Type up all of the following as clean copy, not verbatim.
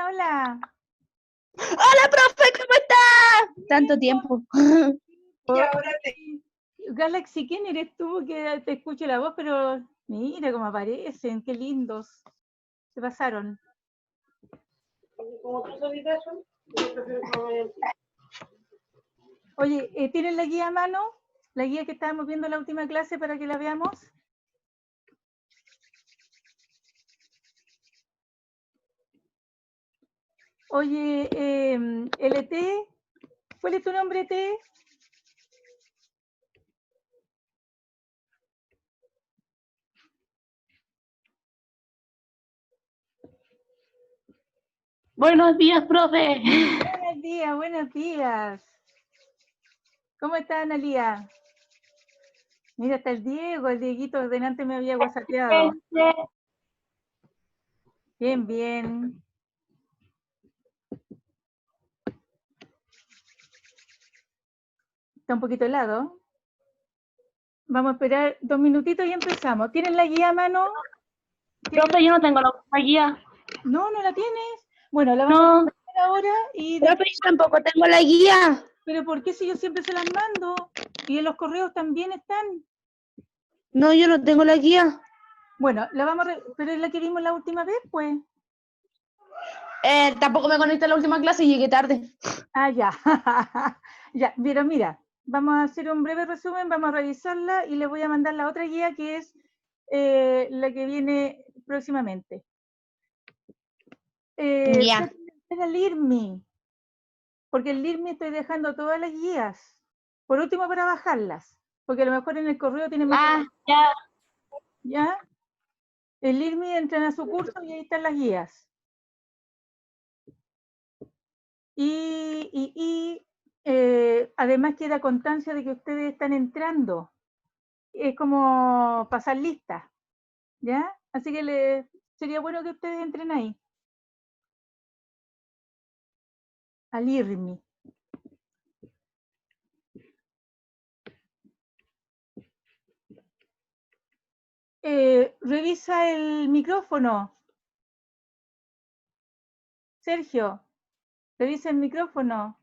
Hola, hola. ¡Hola, profe! ¿Cómo está? Tanto tiempo. Galaxy, ¿quién eres tú? Que te escucho la voz, pero mira cómo aparecen, qué lindos. Se pasaron. Como tú solita eso, yo prefiero que no vaya al cine. Oye, ¿tienen la guía a mano? La guía que estábamos viendo en la última clase para que la veamos. Oye, LT, ¿cuál es tu nombre, T? Buenos días, profe. Buenos días, buenos días. ¿Cómo está, Analía? Mira, está el Diego, el Dieguito delante me había whatsappeado. Bien, bien. Está un poquito helado. Vamos a esperar 2 minutitos y empezamos. ¿Tienen la guía a mano? Profe, yo no tengo la guía. No, no la tienes. Bueno, la vamos a No, poner ahora y profe, yo tampoco tengo la guía. pero ¿por qué si yo siempre se las mando? Y en los correos también están. No, yo no tengo la guía. Bueno, la vamos a pero es la que vimos la última vez, pues. Tampoco me conecté a la última clase y llegué tarde. Ah, ya. Ya, pero mira, vamos a hacer un breve resumen, vamos a revisarla y les voy a mandar la otra guía que es la que viene próximamente. Ya. El IRMI, porque el IRMI estoy dejando todas las guías. Por último, para bajarlas, porque a lo mejor en el correo tiene más. Ah, ya. ¿Ya? El IRMI entran a su curso y ahí están las guías. Además queda constancia de que ustedes están entrando. Es como pasar lista, ¿ya? Así que sería bueno que ustedes entren ahí. Al IRMI. Revisa el micrófono. Sergio, revisa el micrófono.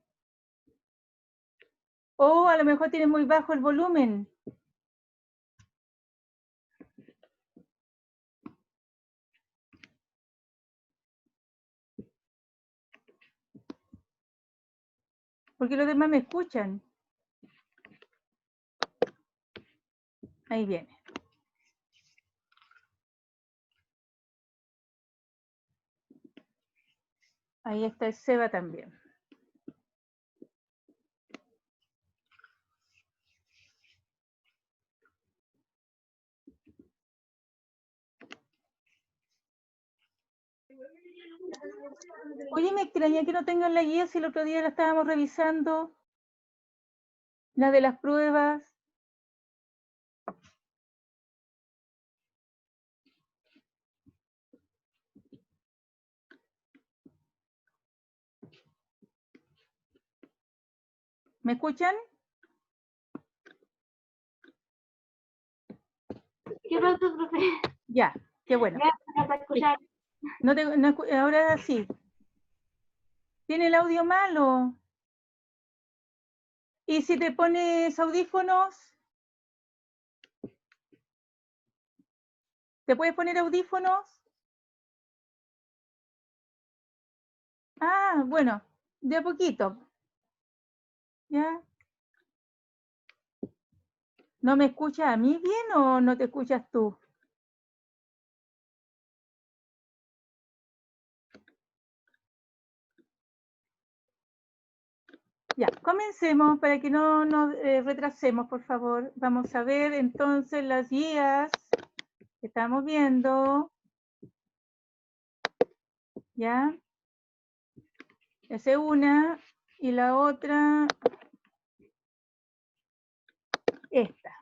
O a lo mejor tiene muy bajo el volumen. Porque los demás me escuchan. Ahí viene. Ahí está el Seba también. Oye, me extraña que no tengan la guía si el otro día la estábamos revisando. La de las pruebas. ¿Me escuchan? ¿Qué pasa, profe? Ya, qué bueno. Gracias por escuchar. Ahora sí. ¿Tiene el audio malo? ¿Y si te pones audífonos? ¿Te puedes poner audífonos? Ah, bueno, de a poquito. ¿Ya? ¿No me escuchas a mí bien o no te escuchas tú? Ya, comencemos para que no nos retrasemos, por favor. Vamos a ver entonces las guías que estamos viendo. ¿Ya? Esa es una. Y la otra, esta.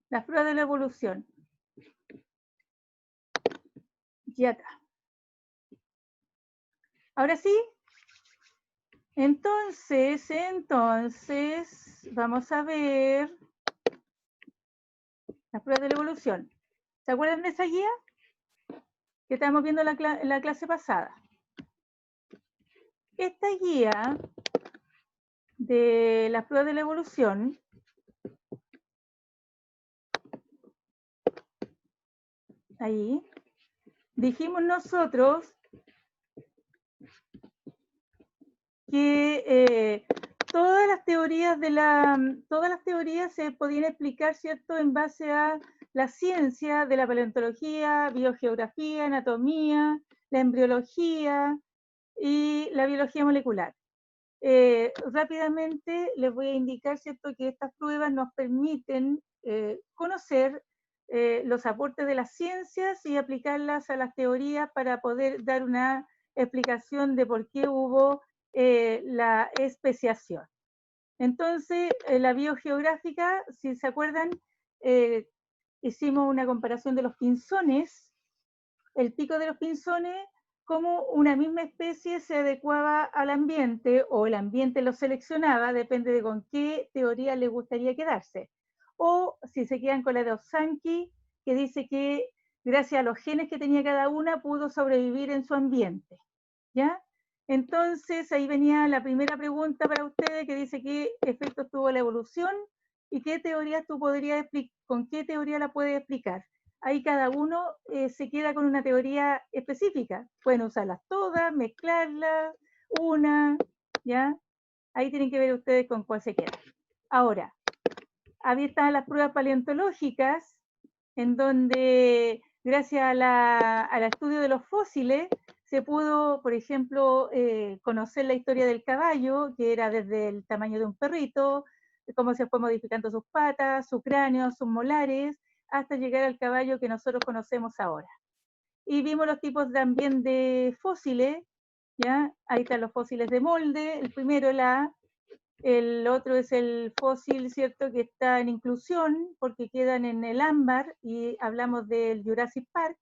Las pruebas de la evolución. Ya está. Ahora sí. Entonces, vamos a ver las pruebas de la evolución. ¿Se acuerdan de esa guía? Que estábamos viendo en la clase pasada. esta guía de las pruebas de la evolución ahí, dijimos nosotros que todas las teorías se podían explicar, ¿cierto?, en base a la ciencia de la paleontología, biogeografía, anatomía, la embriología y la biología molecular. Rápidamente les voy a indicar, ¿cierto?, que estas pruebas nos permiten conocer los aportes de las ciencias y aplicarlas a las teorías para poder dar una explicación de por qué hubo la especiación. Entonces, la biogeográfica, si se acuerdan, hicimos una comparación de los pinzones, el pico de los pinzones, cómo una misma especie se adecuaba al ambiente o el ambiente lo seleccionaba, depende de con qué teoría le gustaría quedarse. O si se quedan con la de Osanki, que dice que gracias a los genes que tenía cada una pudo sobrevivir en su ambiente. ¿Ya? Entonces ahí venía la primera pregunta para ustedes que dice qué efectos tuvo la evolución y qué teorías tú podrías explicar, con qué teoría la puedes explicar. Ahí cada uno se queda con una teoría específica. Pueden usarlas todas, mezclarlas, una, ¿ya? Ahí tienen que ver ustedes con cuál se queda. Ahora, ahí están las pruebas paleontológicas, en donde gracias al estudio de los fósiles se pudo, por ejemplo, conocer la historia del caballo, que era desde el tamaño de un perrito, cómo se fue modificando sus patas, su cráneo, sus molares, hasta llegar al caballo que nosotros conocemos ahora. Y vimos los tipos también de fósiles, ¿ya? Ahí están los fósiles de molde, el primero el otro es el fósil, ¿cierto?, que está en inclusión, porque quedan en el ámbar, y hablamos del Jurassic Park.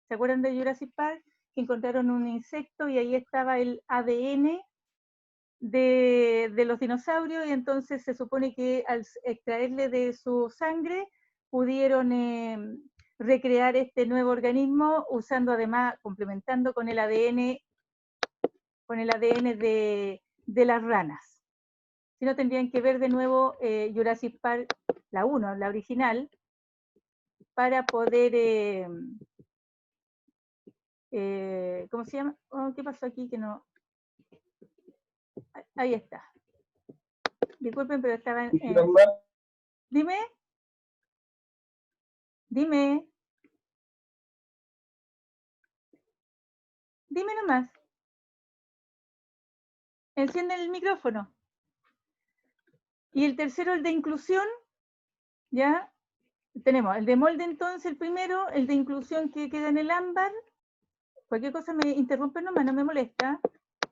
¿Se acuerdan de Jurassic Park? Que encontraron un insecto y ahí estaba el ADN de los dinosaurios, y entonces se supone que al extraerle de su sangre pudieron recrear este nuevo organismo, usando además, complementando con el ADN de las ranas. Si no, tendrían que ver de nuevo Jurassic Park, la 1, la original, para poder, ¿cómo se llama? Oh, ¿qué pasó aquí? Que no. Ahí está. Disculpen, pero estaba en... Dime. Dime. Dime nomás. Enciende el micrófono. Y el tercero, el de inclusión, ¿ya? Tenemos el de molde entonces, el primero, el de inclusión que queda en el ámbar. Cualquier cosa me interrumpe nomás, no me molesta.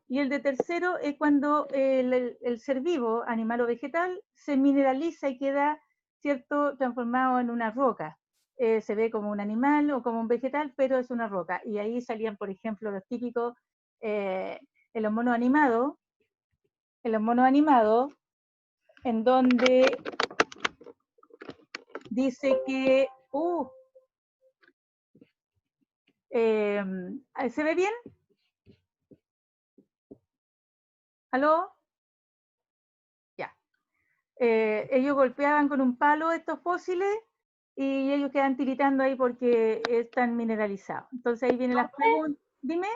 Y el de tercero es cuando el ser vivo, animal o vegetal, se mineraliza y queda, ¿cierto?, transformado en una roca. Se ve como un animal o como un vegetal, pero es una roca. Y ahí salían, por ejemplo, los típicos en los monos animados, en donde dice que... ¿se ve bien? ¿Aló? Ya. Ellos golpeaban con un palo estos fósiles y ellos quedan tiritando ahí porque están mineralizados. Entonces ahí vienen las preguntas. Dime.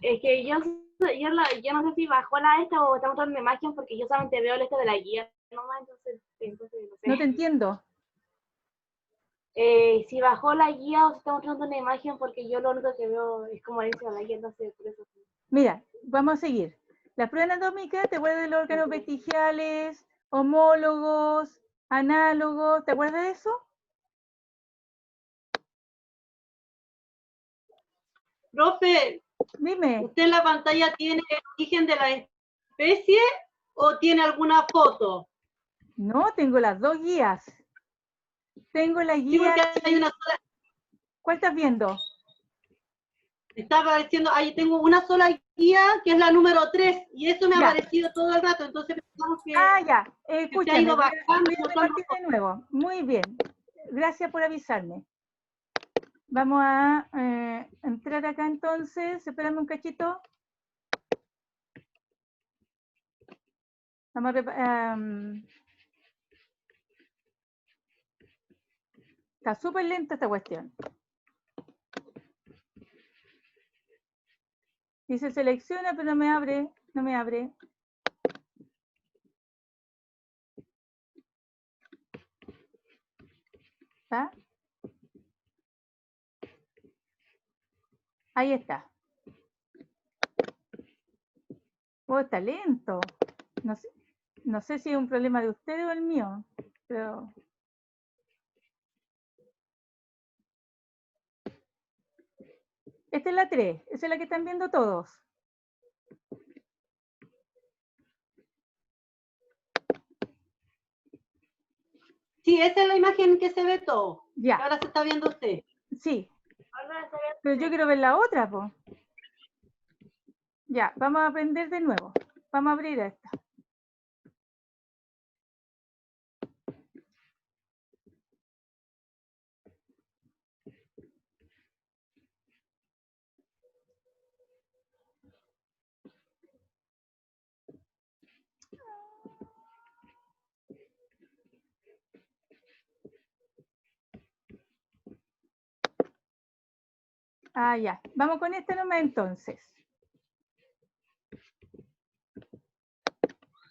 Es que yo no sé si bajó la esta o está mostrando imagen, porque yo solamente veo el de la guía nomás, entonces no sé. No te entiendo. Si bajó la guía o si está mostrando una imagen, porque yo lo único que veo es como el inicio de la guía, entonces por eso. Mira, vamos a seguir. La prueba anatómica te acuerdas de los órganos vestigiales, homólogos, análogos, ¿te acuerdas de eso? Profe, Dime. ¿usted en la pantalla tiene el origen de la especie o tiene alguna foto? No, tengo las dos guías. Tengo la Sí, guía. porque hay una sola. ¿Cuál estás viendo? Está apareciendo, ahí tengo una sola guía que es la número 3 y eso me ha aparecido todo el rato, entonces pensamos que, ya, que se ha ido escúchame, bajando. voy a repartir de nuevo. Muy bien, gracias por avisarme. Vamos a entrar acá entonces, espérame un cachito. Vamos a está súper lenta esta cuestión. Dice selecciona, pero no me abre, no me abre. ¿Está? Ahí está. Oh, está lento. No sé si es un problema de ustedes o el mío, pero... Esta es la 3, esa es la que están viendo todos. Sí, esa es la imagen que se ve todo. Ya. Ahora se está viendo usted. Sí, Ahora se ve- pero yo quiero ver la otra, po. Ya, vamos a aprender de nuevo. Vamos a abrir esta. Ah, ya. Vamos con esta nomás entonces.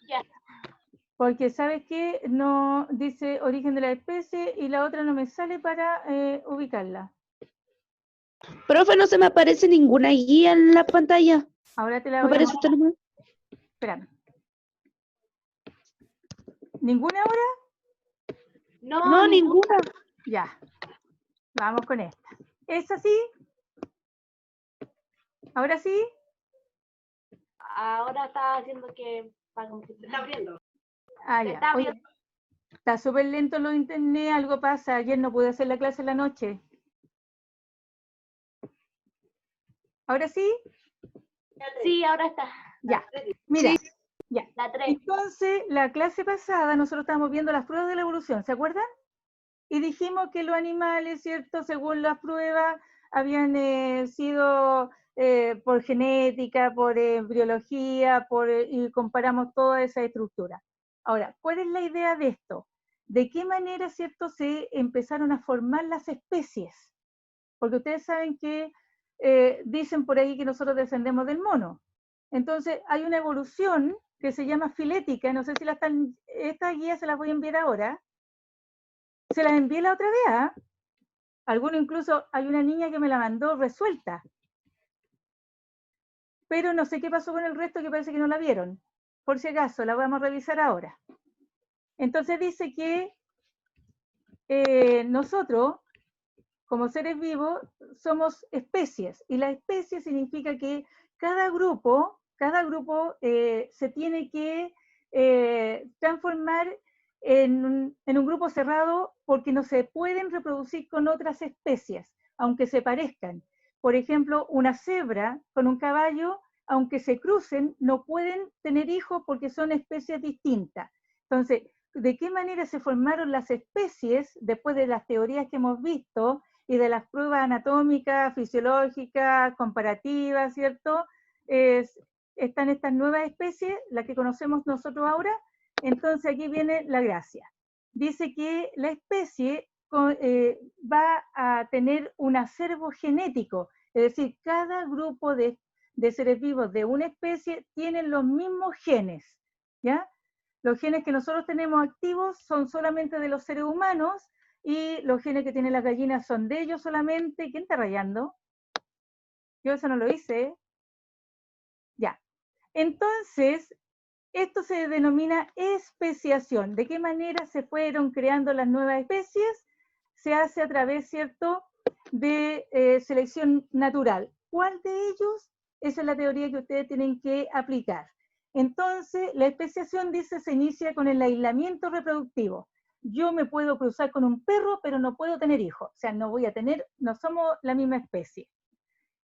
Ya. Porque, ¿sabes qué? No dice origen de la especie y la otra no me sale para ubicarla. Profe, no se me aparece ninguna guía en la pantalla. Ahora te la ¿Me voy a aparece mostrar. usted nomás? Espérame. ¿Ninguna ahora? No, ninguna. Ya. Vamos con esta. ¿Es así? ¿Ahora sí? Ahora está haciendo que... Se está abriendo. Ah, Se ya. está Oye, abriendo. está súper lento lo de internet, algo pasa. Ayer no pude hacer la clase en la noche. ¿Ahora sí? Sí, ahora está. Ya. Mira, Sí. ya. La 3. Entonces, la clase pasada nosotros estábamos viendo las pruebas de la evolución, ¿se acuerdan? Y dijimos que los animales, ¿cierto? Según las pruebas, habían sido por genética, por embriología, y comparamos toda esa estructura. Ahora, ¿cuál es la idea de esto? ¿De qué manera, ¿cierto?, se empezaron a formar las especies? Porque ustedes saben que dicen por ahí que nosotros descendemos del mono. Entonces, hay una evolución que se llama filética, no sé si esta guía se las voy a enviar ahora. Se las envié la otra vez, ¿ah? Alguno incluso, hay una niña que me la mandó resuelta. Pero no sé qué pasó con el resto, que parece que no la vieron. Por si acaso, la vamos a revisar ahora. Entonces dice que nosotros, como seres vivos, somos especies. Y la especie significa que cada grupo se tiene que transformar en un grupo cerrado porque no se pueden reproducir con otras especies, aunque se parezcan. Por ejemplo, una cebra con un caballo, aunque se crucen, no pueden tener hijos porque son especies distintas. Entonces, ¿de qué manera se formaron las especies después de las teorías que hemos visto y de las pruebas anatómicas, fisiológicas, comparativas, ¿cierto? Están estas nuevas especies, las que conocemos nosotros ahora? Entonces aquí viene la gracia. Dice que la especie va a tener un acervo genético, es decir, cada grupo de seres vivos de una especie tienen los mismos genes, ¿ya? Los genes que nosotros tenemos activos son solamente de los seres humanos y los genes que tienen las gallinas son de ellos solamente. ¿Quién está rayando? Yo eso no lo hice. Ya. Entonces, esto se denomina especiación. ¿De qué manera se fueron creando las nuevas especies? Se hace a través, ¿cierto?, de selección natural. ¿Cuál de ellos? Esa es la teoría que ustedes tienen que aplicar. Entonces, la especiación, dice, se inicia con el aislamiento reproductivo. Yo me puedo cruzar con un perro, pero no puedo tener hijos. O sea, no somos la misma especie.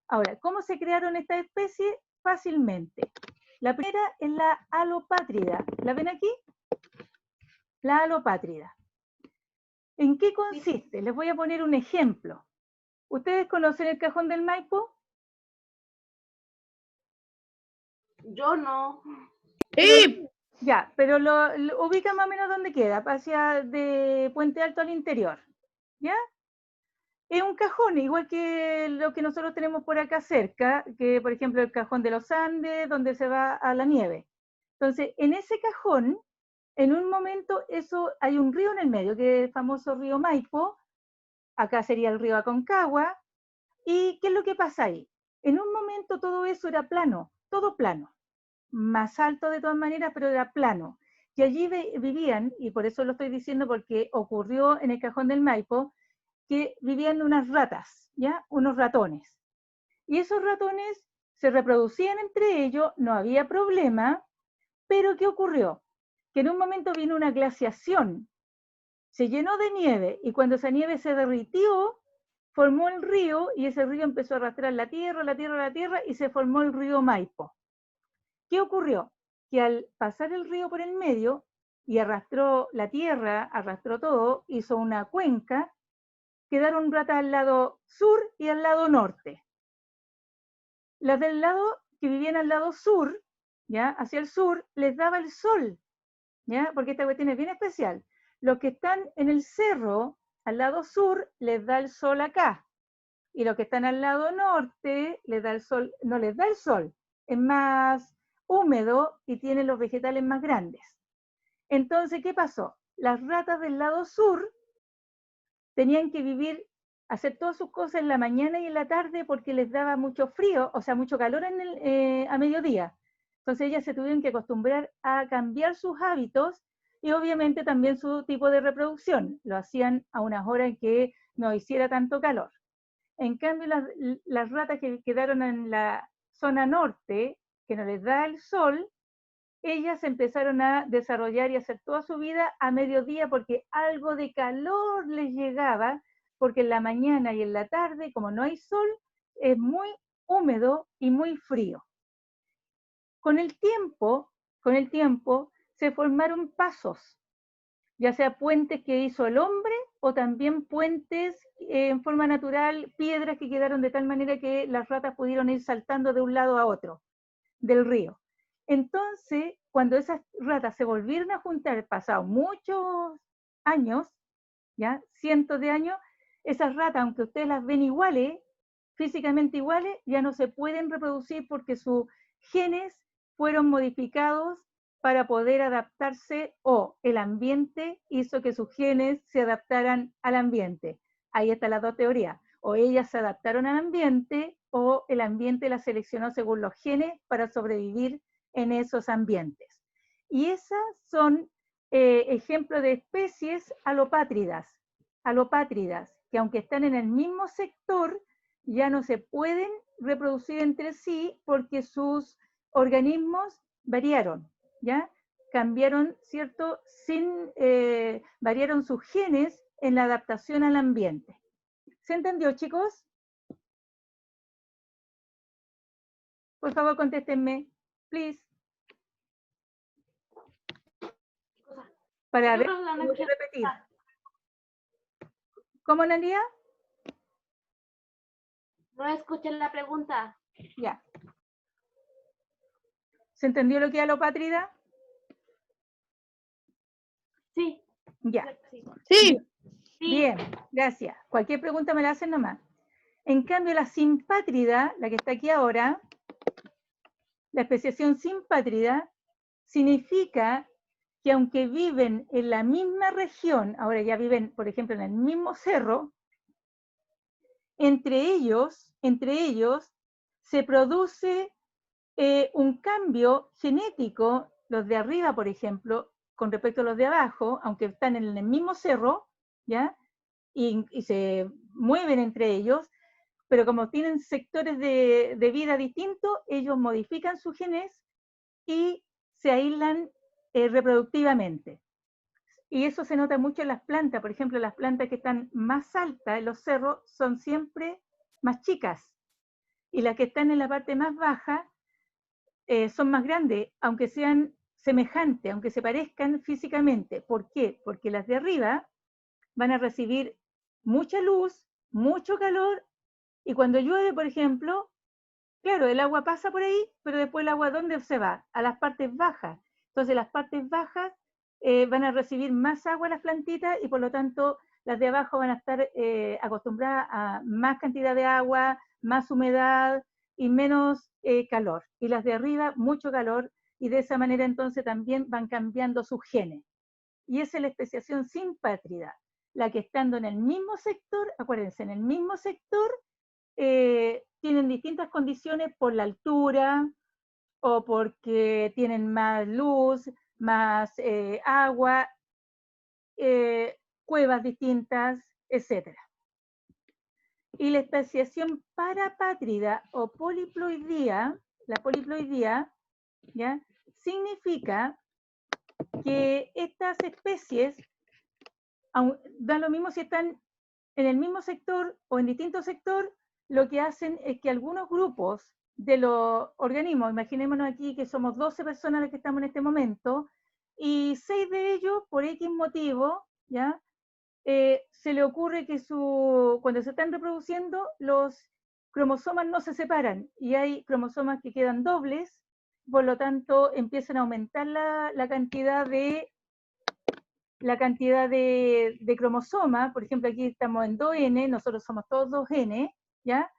Ahora, ¿cómo se crearon estas especies? Fácilmente. La primera es la alopátrida. ¿La ven aquí? La alopátrida. ¿En qué consiste? Les voy a poner un ejemplo. ¿Ustedes conocen el cajón del Maipo? Yo no. Sí. Ya, pero lo ubica más o menos donde queda, hacia de Puente Alto al interior, ¿ya? Es un cajón, igual que lo que nosotros tenemos por acá cerca, que por ejemplo el cajón de los Andes, donde se va a la nieve. Entonces, en ese cajón, en un momento, eso hay un río en el medio, que es el famoso río Maipo, acá sería el río Aconcagua, ¿y qué es lo que pasa ahí? En un momento todo eso era plano, todo plano, más alto de todas maneras, pero era plano. Y allí vivían, y por eso lo estoy diciendo porque ocurrió en el cajón del Maipo, que vivían unas ratas, ¿ya? Unos ratones. Y esos ratones se reproducían entre ellos, no había problema, pero ¿qué ocurrió? Que en un momento vino una glaciación, se llenó de nieve, y cuando esa nieve se derritió, formó el río, y ese río empezó a arrastrar la tierra, la tierra, la tierra, y se formó el río Maipo. ¿Qué ocurrió? Que al pasar el río por el medio, y arrastró la tierra, arrastró todo, hizo una cuenca, quedaron ratas al lado sur y al lado norte. Las del lado que vivían al lado sur, ¿ya? Hacia el sur, les daba el sol, ¿ya? Porque esta cuestión es bien especial. Los que están en el cerro, al lado sur, les da el sol acá. Y los que están al lado norte, les da el sol, no les da el sol, es más húmedo y tienen los vegetales más grandes. Entonces, ¿qué pasó? Las ratas del lado sur tenían que vivir, hacer todas sus cosas en la mañana y en la tarde porque les daba mucho frío, o sea, mucho calor a mediodía. Entonces ellas se tuvieron que acostumbrar a cambiar sus hábitos y obviamente también su tipo de reproducción. Lo hacían a unas horas en que no hiciera tanto calor. En cambio, las ratas que quedaron en la zona norte, que no les da el sol, ellas empezaron a desarrollar y hacer toda su vida a mediodía porque algo de calor les llegaba, porque en la mañana y en la tarde, como no hay sol, es muy húmedo y muy frío. Con el tiempo se formaron pasos, ya sea puentes que hizo el hombre o también puentes en forma natural, piedras que quedaron de tal manera que las ratas pudieron ir saltando de un lado a otro del río. Entonces, cuando esas ratas se volvieron a juntar, pasados muchos años, ya cientos de años, esas ratas, aunque ustedes las ven iguales, físicamente iguales, ya no se pueden reproducir porque sus genes fueron modificados para poder adaptarse, o el ambiente hizo que sus genes se adaptaran al ambiente. Ahí están las dos teorías. O ellas se adaptaron al ambiente o el ambiente las seleccionó según los genes para sobrevivir en esos ambientes. Y esas son ejemplos de especies alopátridas, que aunque están en el mismo sector, ya no se pueden reproducir entre sí porque sus organismos variaron, ¿ya? Cambiaron, ¿cierto? Variaron sus genes en la adaptación al ambiente. ¿Se entendió, chicos? Por favor, contéstenme, please. Para ver, repetir. ¿Cómo, Analia? No escuché la pregunta. Ya. ¿Se entendió lo que es alopátrida? Sí. Ya. Sí. Bien, gracias. Cualquier pregunta me la hacen nomás. En cambio, la simpátrida, la que está aquí ahora, la especiación simpátrida, significa que aunque viven en la misma región, ahora ya viven, por ejemplo, en el mismo cerro, entre ellos se produce un cambio genético, los de arriba, por ejemplo, con respecto a los de abajo, aunque están en el mismo cerro, ¿ya? Y se mueven entre ellos, pero como tienen sectores de vida distintos, ellos modifican sus genes y se aíslan reproductivamente. Y eso se nota mucho en las plantas. Por ejemplo, las plantas que están más altas en los cerros son siempre más chicas. Y las que están en la parte más baja son más grandes, aunque sean semejantes, aunque se parezcan físicamente. ¿Por qué? Porque las de arriba van a recibir mucha luz, mucho calor, y cuando llueve, por ejemplo, claro, el agua pasa por ahí, pero después el agua, ¿dónde se va? A las partes bajas. Entonces las partes bajas van a recibir más agua las plantitas y por lo tanto las de abajo van a estar acostumbradas a más cantidad de agua, más humedad y menos calor. Y las de arriba, mucho calor, y de esa manera entonces también van cambiando sus genes. Y esa es la especiación simpátrida, la que estando en el mismo sector, acuérdense, en el mismo sector, tienen distintas condiciones por la altura o porque tienen más luz, más agua, cuevas distintas, etc. Y la especiación parapátrida o poliploidía, la poliploidía, ¿ya? Significa que estas especies, da lo mismo si están en el mismo sector o en distinto sector, lo que hacen es que algunos grupos de los organismos, imaginémonos aquí que somos 12 personas las que estamos en este momento, y 6 de ellos, por X motivo, ¿ya? Se le ocurre que cuando se están reproduciendo, los cromosomas no se separan, y hay cromosomas que quedan dobles, por lo tanto empiezan a aumentar la cantidad de cromosomas. Por ejemplo, aquí estamos en 2N, nosotros somos todos 2N, ¿ya?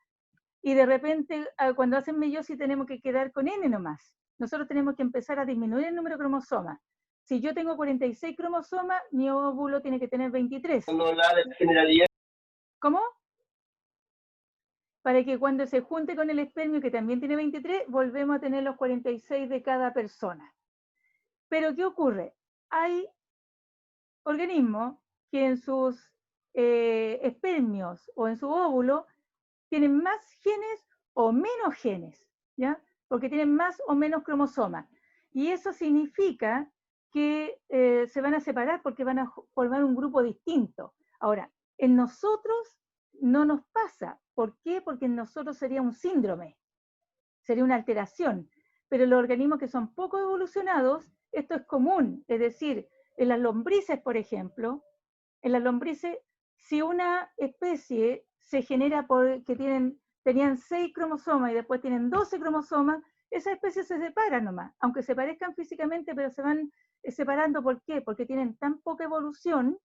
Y de repente, cuando hacen meiosis tenemos que quedar con N nomás. Nosotros tenemos que empezar a disminuir el número de cromosomas. Si yo tengo 46 cromosomas, mi óvulo tiene que tener 23. ¿Cómo? Para que cuando se junte con el espermio, que también tiene 23, volvemos a tener los 46 de cada persona. Pero ¿qué ocurre? Hay organismos que en sus espermios o en su óvulo tienen más genes o menos genes, ¿ya? Porque tienen más o menos cromosomas. Y eso significa que se van a separar porque van a formar un grupo distinto. Ahora, en nosotros no nos pasa. ¿Por qué? Porque en nosotros sería un síndrome, sería una alteración. Pero en los organismos que son poco evolucionados, esto es común. Es decir, en las lombrices, por ejemplo, en las lombrices, si una especie se genera porque tenían 6 cromosomas y después tienen 12 cromosomas, esas especies se separan nomás, aunque se parezcan físicamente, pero se van separando. ¿Por qué? Porque tienen tan poca evolución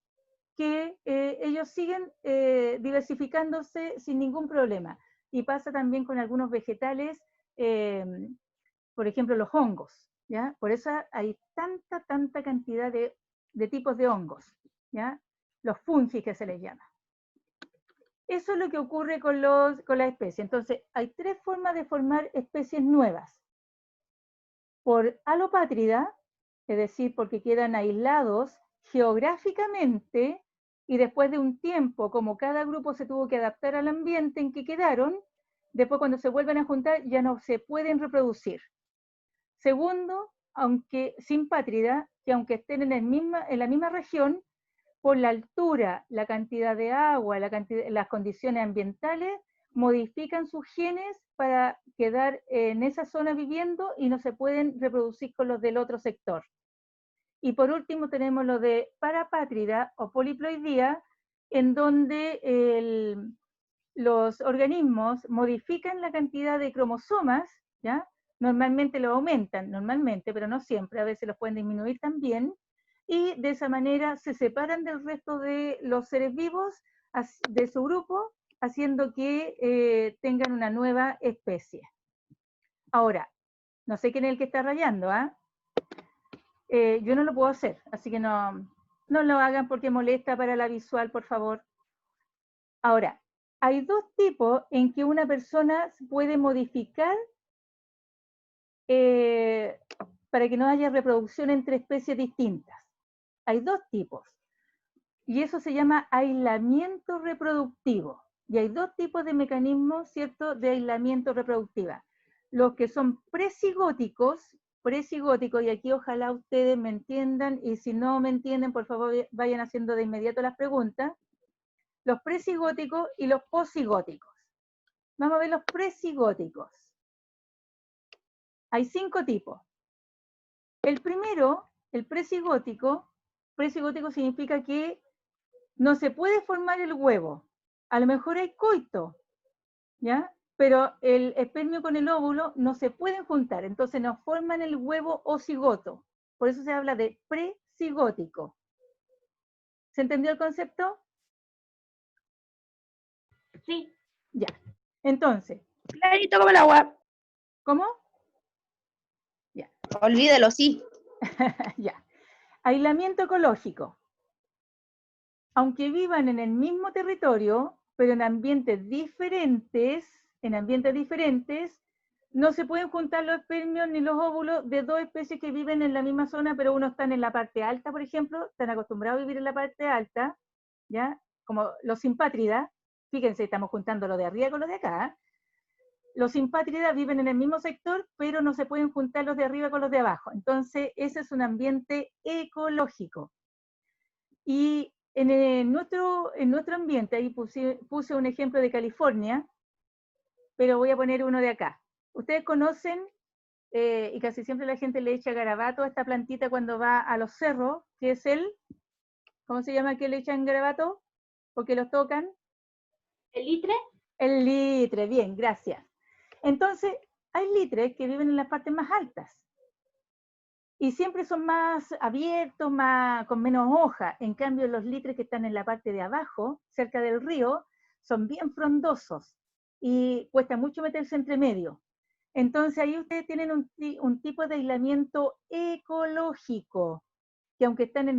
que ellos siguen diversificándose sin ningún problema. Y pasa también con algunos vegetales, por ejemplo los hongos, ¿ya? Por eso hay tanta cantidad de tipos de hongos, ¿ya? Los fungi que se les llama. Eso es lo que ocurre con las especies. Entonces, hay 3 formas de formar especies nuevas. Por alopátrida, es decir, porque quedan aislados geográficamente y después de un tiempo, como cada grupo se tuvo que adaptar al ambiente en que quedaron, después cuando se vuelven a juntar ya no se pueden reproducir. Segundo, simpátrida, que aunque estén en la misma región, por la altura, la cantidad de agua, las condiciones ambientales, modifican sus genes para quedar en esa zona viviendo y no se pueden reproducir con los del otro sector. Y por último tenemos lo de parapátrida o poliploidía, en donde los organismos modifican la cantidad de cromosomas, ¿ya? Normalmente lo aumentan, pero no siempre, a veces los pueden disminuir también, y de esa manera se separan del resto de los seres vivos de su grupo, haciendo que tengan una nueva especie. Ahora, no sé quién es el que está rayando, ¿ah? Yo no lo puedo hacer, así que no lo hagan porque molesta para la visual, por favor. Ahora, hay 2 tipos en que una persona puede modificar para que no haya reproducción entre especies distintas. Hay 2 tipos. Y eso se llama aislamiento reproductivo. Y hay 2 tipos de mecanismos, ¿cierto?, de aislamiento reproductiva. Los que son presigóticos, y aquí ojalá ustedes me entiendan, y si no me entienden, por favor, vayan haciendo de inmediato las preguntas. Los presigóticos y los posigóticos. Vamos a ver los presigóticos. Hay 5 tipos. El primero, el presigótico significa que no se puede formar el huevo. A lo mejor hay coito, ¿ya? Pero el espermio con el óvulo no se pueden juntar, entonces no forman el huevo o cigoto. por eso se habla de precigótico. ¿Se entendió el concepto? Sí. Ya. Entonces, Clarito como el agua. ¿cómo? Olvídelo, sí. Ya. Aislamiento ecológico. Aunque vivan en el mismo territorio, pero en ambientes diferentes, no se pueden juntar los espermios ni los óvulos de dos especies que viven en la misma zona, pero uno está en la parte alta, por ejemplo, están acostumbrados a vivir en la parte alta, ¿ya? Como los simpátridas, fíjense, estamos juntando lo de arriba con lo de acá. Los simpátridas viven en el mismo sector, pero no se pueden juntar los de arriba con los de abajo. Entonces, ese es un ambiente ecológico. Y en nuestro ambiente, ahí puse un ejemplo de California, pero voy a poner uno de acá. Ustedes conocen, y casi siempre la gente le echa garabato a esta plantita cuando va a los cerros, que es ¿cómo se llama que le echan garabato? Porque los tocan. ¿El litre? El litre, bien, gracias. Entonces, hay litres que viven en las partes más altas. Y siempre son más abiertos, con menos hoja. En cambio, los litres que están en la parte de abajo, cerca del río, son bien frondosos y cuesta mucho meterse entre medio. Entonces ahí ustedes tienen un tipo de aislamiento ecológico, que aunque están en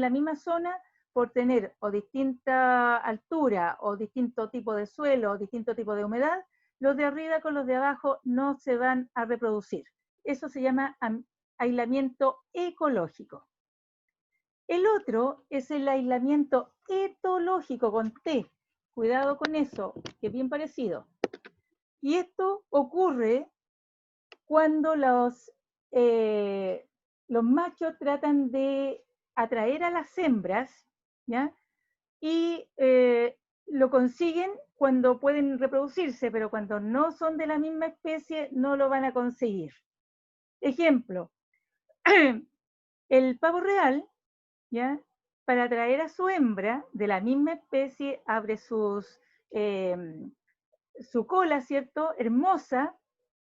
la misma zona, por tener o distinta altura, o distinto tipo de suelo, o distinto tipo de humedad, los de arriba con los de abajo no se van a reproducir. Eso se llama aislamiento ecológico. El otro es el aislamiento etológico con T. Cuidado con eso, que es bien parecido. Y esto ocurre cuando los machos tratan de atraer a las hembras, ¿ya? Y lo consiguen cuando pueden reproducirse, pero cuando no son de la misma especie no lo van a conseguir. Ejemplo, el pavo real, ¿ya? Para atraer a su hembra de la misma especie, abre su cola, ¿cierto? Hermosa,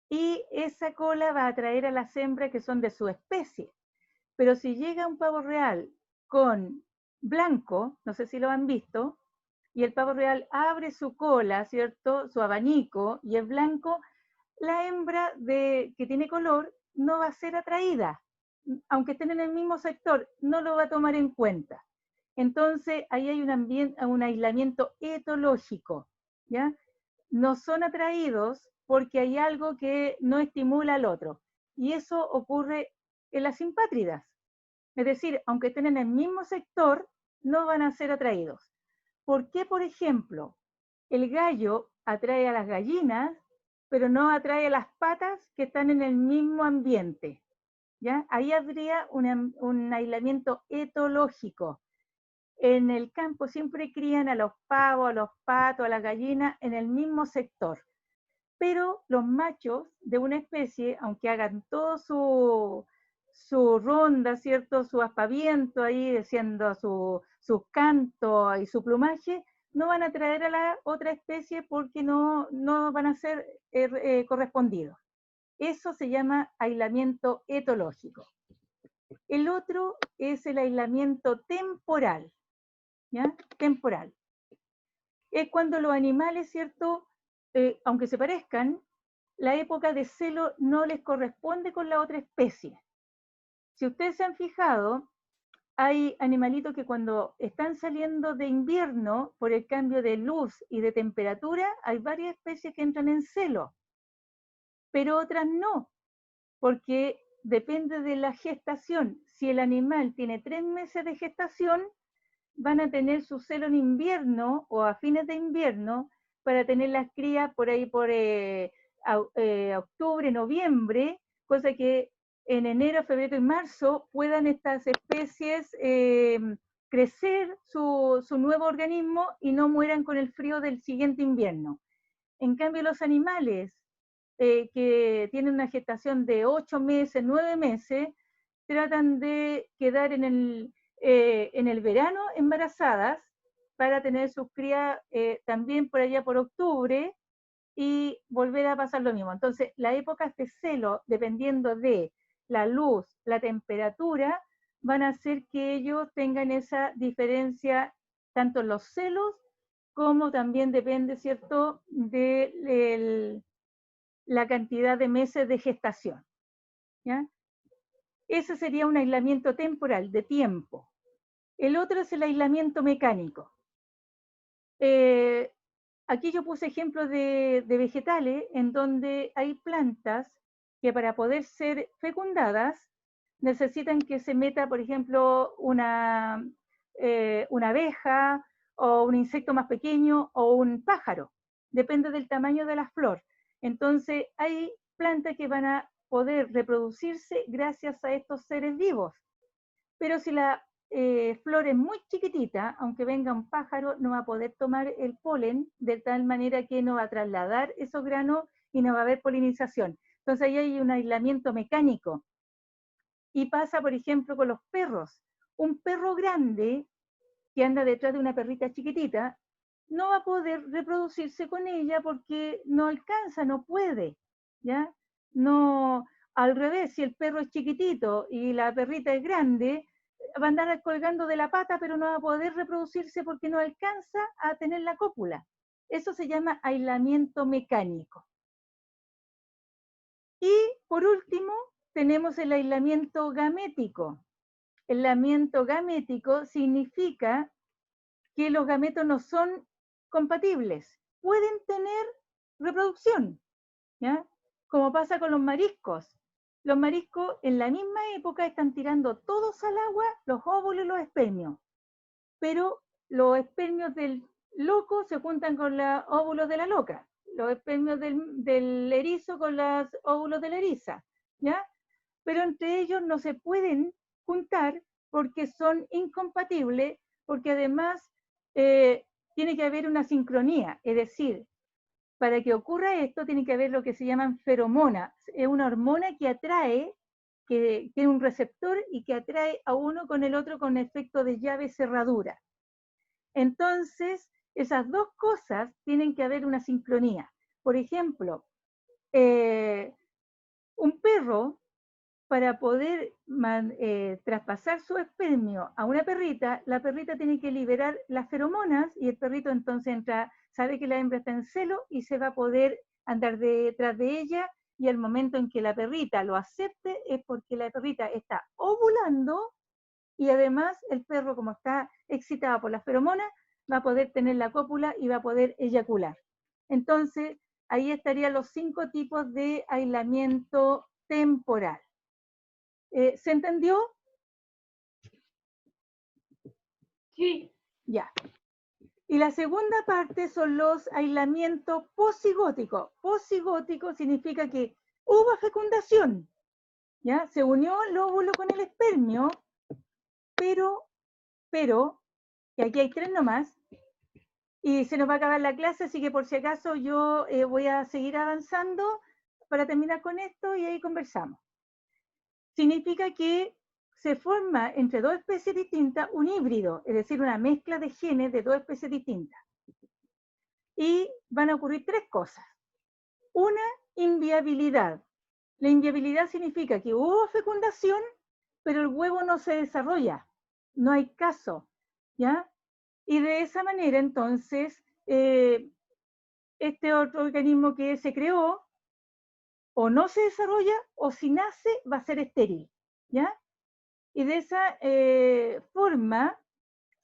y esa cola va a atraer a las hembras que son de su especie. Pero si llega un pavo real con blanco, no sé si lo han visto, y el pavo real abre su cola, ¿cierto? Su abanico, y es blanco, la hembra que tiene color no va a ser atraída. Aunque estén en el mismo sector, no lo va a tomar en cuenta. Entonces, ahí hay un aislamiento etológico, ¿ya? No son atraídos porque hay algo que no estimula al otro. Y eso ocurre en las simpátridas. Es decir, aunque estén en el mismo sector, no van a ser atraídos. ¿Por qué, por ejemplo, el gallo atrae a las gallinas, pero no atrae a las patas que están en el mismo ambiente? ¿Ya? Ahí habría un aislamiento etológico. En el campo siempre crían a los pavos, a los patos, a las gallinas en el mismo sector. Pero los machos de una especie, aunque hagan todo su ronda, ¿cierto? Su aspaviento ahí, diciendo sus cantos y su plumaje, no van a atraer a la otra especie porque no van a ser correspondidos. Eso se llama aislamiento etológico. El otro es el aislamiento temporal, ¿ya? Temporal. Es cuando los animales, ¿cierto? Aunque se parezcan, la época de celo no les corresponde con la otra especie. Si ustedes se han fijado, hay animalitos que cuando están saliendo de invierno, por el cambio de luz y de temperatura, hay varias especies que entran en celo, pero otras no, porque depende de la gestación. Si el animal tiene 3 meses de gestación, van a tener su celo en invierno o a fines de invierno para tener las crías por ahí por octubre, noviembre, cosa que en enero, febrero y marzo puedan estas especies crecer su nuevo organismo y no mueran con el frío del siguiente invierno. En cambio, los animales que tienen una gestación de 8 meses, 9 meses, tratan de quedar en el verano embarazadas para tener sus crías también por allá por octubre y volver a pasar lo mismo. Entonces, las épocas de celo, dependiendo de la luz, la temperatura, van a hacer que ellos tengan esa diferencia tanto en los celos como también depende, ¿cierto?, de la cantidad de meses de gestación, ¿ya? Ese sería un aislamiento temporal, de tiempo. El otro es el aislamiento mecánico. Aquí yo puse ejemplos de vegetales en donde hay plantas que para poder ser fecundadas necesitan que se meta, por ejemplo, una abeja o un insecto más pequeño o un pájaro. Depende del tamaño de la flor. Entonces hay plantas que van a poder reproducirse gracias a estos seres vivos. Pero si la flor es muy chiquitita, aunque venga un pájaro, no va a poder tomar el polen de tal manera que no va a trasladar esos granos y no va a haber polinización. Entonces ahí hay un aislamiento mecánico. Y pasa, por ejemplo, con los perros. Un perro grande que anda detrás de una perrita chiquitita no va a poder reproducirse con ella porque no alcanza, no puede, ¿ya? No, al revés, si el perro es chiquitito y la perrita es grande, va a andar colgando de la pata, pero no va a poder reproducirse porque no alcanza a tener la cópula. Eso se llama aislamiento mecánico. Y por último, tenemos el aislamiento gamético. El aislamiento gamético significa que los gametos no son compatibles. Pueden tener reproducción, ¿ya? Como pasa con los mariscos. Los mariscos en la misma época están tirando todos al agua los óvulos y los espermios. Pero los espermios del loco se juntan con los óvulos de la loca. Los espermios del erizo con los óvulos de la eriza, ¿ya? Pero entre ellos no se pueden juntar porque son incompatibles, porque además tiene que haber una sincronía, es decir, para que ocurra esto tiene que haber lo que se llaman feromonas. Es una hormona que atrae, que tiene un receptor y que atrae a uno con el otro con efecto de llave cerradura. Entonces, esas dos cosas tienen que haber una sincronía. Por ejemplo, un perro, para poder traspasar su espermio a una perrita, la perrita tiene que liberar las feromonas y el perrito entonces entra, sabe que la hembra está en celo y se va a poder andar detrás de ella, y al momento en que la perrita lo acepte es porque la perrita está ovulando y además el perro, como está excitado por las feromonas, va a poder tener la cópula y va a poder eyacular. Entonces, ahí estarían los 5 tipos de aislamiento temporal. ¿Se entendió? Sí. Ya. Y la segunda parte son los aislamientos posigóticos. Posigótico significa que hubo fecundación, ¿ya? Se unió el óvulo con el espermio, pero, y aquí hay 3 nomás, y se nos va a acabar la clase, así que por si acaso yo voy a seguir avanzando para terminar con esto y ahí conversamos. Significa que se forma entre 2 especies distintas un híbrido, es decir, una mezcla de genes de 2 especies distintas. Y van a ocurrir 3 cosas. Una, inviabilidad. La inviabilidad significa que hubo fecundación, pero el huevo no se desarrolla, no hay caso, ¿ya? Y de esa manera, entonces, este otro organismo que se creó, o no se desarrolla, o si nace, va a ser estéril, ¿ya? Y de esa forma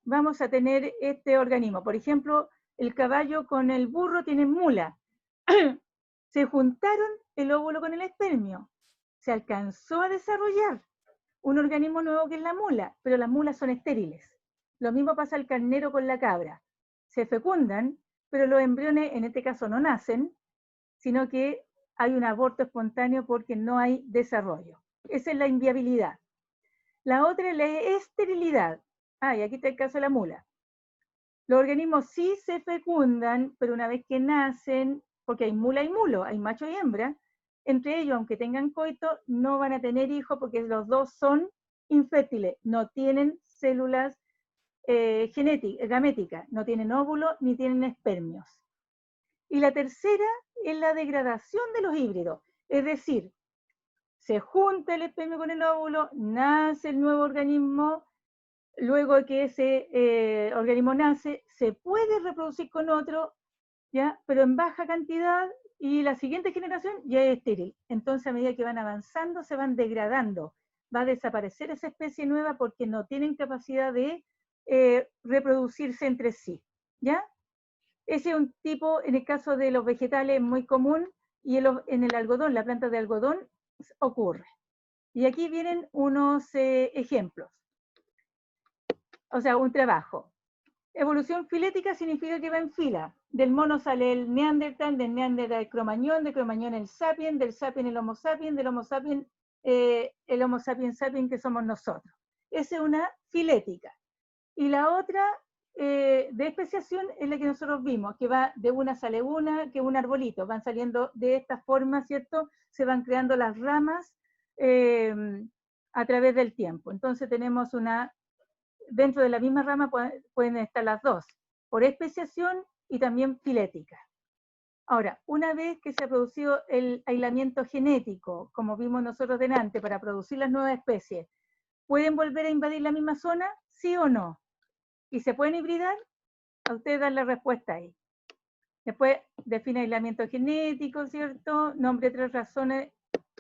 vamos a tener este organismo. Por ejemplo, el caballo con el burro tienen mula. Se juntaron el óvulo con el espermio. Se alcanzó a desarrollar un organismo nuevo que es la mula, pero las mulas son estériles. Lo mismo pasa al carnero con la cabra. Se fecundan, pero los embriones en este caso no nacen, sino que hay un aborto espontáneo porque no hay desarrollo. Esa es la inviabilidad. La otra es la esterilidad. Y aquí está el caso de la mula. Los organismos sí se fecundan, pero una vez que nacen, porque hay mula y mulo, hay macho y hembra, entre ellos, aunque tengan coito, no van a tener hijos porque los dos son infértiles, no tienen células gaméticas, no tienen óvulos ni tienen espermios. Y la tercera es la degradación de los híbridos, es decir, se junta el espermio con el óvulo, nace el nuevo organismo, luego de que ese organismo nace, se puede reproducir con otro, ¿ya? Pero en baja cantidad, y la siguiente generación ya es estéril. Entonces, a medida que van avanzando, se van degradando. Va a desaparecer esa especie nueva porque no tienen capacidad de reproducirse entre sí, ¿ya? Ese es un tipo, en el caso de los vegetales, muy común, y en el algodón, la planta de algodón, ocurre. Y aquí vienen unos ejemplos. O sea, un trabajo. Evolución filética significa que va en fila. Del mono sale el Neandertal, del Neandertal el Cromañón, del Cromañón el Sapien, del Sapien el Homo Sapien, del Homo Sapien el Homo Sapiens Sapien que somos nosotros. Esa es una filética. Y la otra de especiación es la que nosotros vimos, que va de una sale una, que un arbolito. Van saliendo de esta forma, ¿cierto? Se van creando las ramas a través del tiempo. Entonces tenemos dentro de la misma rama pueden estar las dos, por especiación y también filética. Ahora, una vez que se ha producido el aislamiento genético, como vimos nosotros delante, para producir las nuevas especies, ¿pueden volver a invadir la misma zona? ¿Sí o no? ¿Y se pueden hibridar? A ustedes dan la respuesta ahí. Después define aislamiento genético, ¿cierto? Nombre 3 razones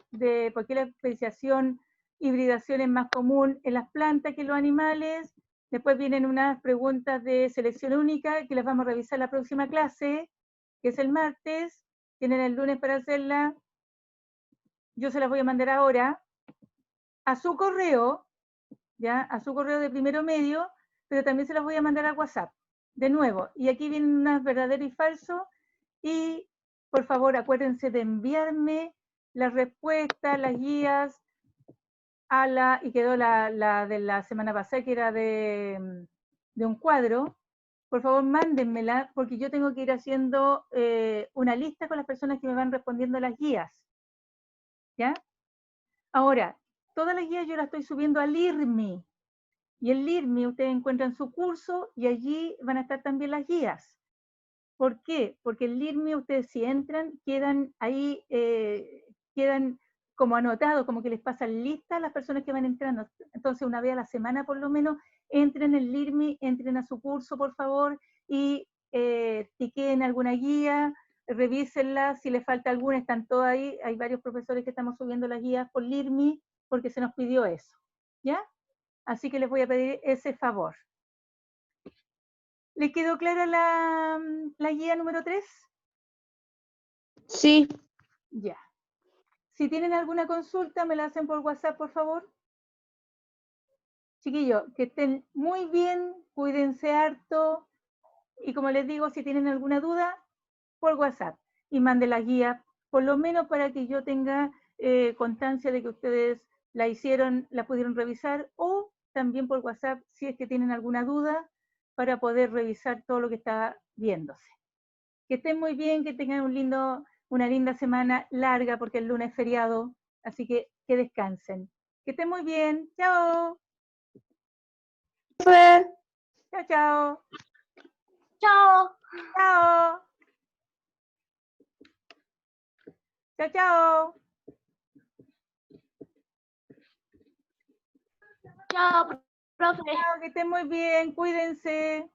de por qué la especiación, hibridación es más común en las plantas que en los animales. Después vienen unas preguntas de selección única que las vamos a revisar en la próxima clase, que es el martes. Tienen el lunes para hacerla. Yo se las voy a mandar ahora a su correo, ¿ya? A su correo de primero medio, pero también se las voy a mandar a WhatsApp. De nuevo, y aquí vienen unas verdadero y falso, y por favor acuérdense de enviarme las respuestas, las guías, y quedó la de la semana pasada, que era de un cuadro. Por favor, mándenmela, porque yo tengo que ir haciendo una lista con las personas que me van respondiendo las guías. ¿Ya? Ahora, todas las guías yo las estoy subiendo al IRMI. Y el IRMI ustedes encuentran su curso y allí van a estar también las guías. ¿Por qué? Porque el IRMI ustedes si entran, quedan ahí, quedan como anotados, como que les pasan lista a las personas que van entrando. Entonces, una vez a la semana por lo menos, entren en el IRMI, entren a su curso, por favor, y tiqueen alguna guía, revísenla, si les falta alguna, están todas ahí. Hay varios profesores que estamos subiendo las guías por IRMI porque se nos pidió eso, ¿ya? Así que les voy a pedir ese favor. ¿Les quedó clara la guía número 3? Sí. Ya. Si tienen alguna consulta, me la hacen por WhatsApp, por favor. Chiquillos, que estén muy bien, cuídense harto. Y como les digo, si tienen alguna duda, por WhatsApp. Y mande la guía, por lo menos para que yo tenga constancia de que ustedes la hicieron, la pudieron revisar, o también por WhatsApp si es que tienen alguna duda para poder revisar todo lo que está viéndose. Que estén muy bien, que tengan una linda semana larga porque el lunes es feriado, así que descansen. Que estén muy bien. Chao. Profe. Chao, chao. Chao. Chao. Chao, chao. Chao, profe. Chao, que estén muy bien. Cuídense.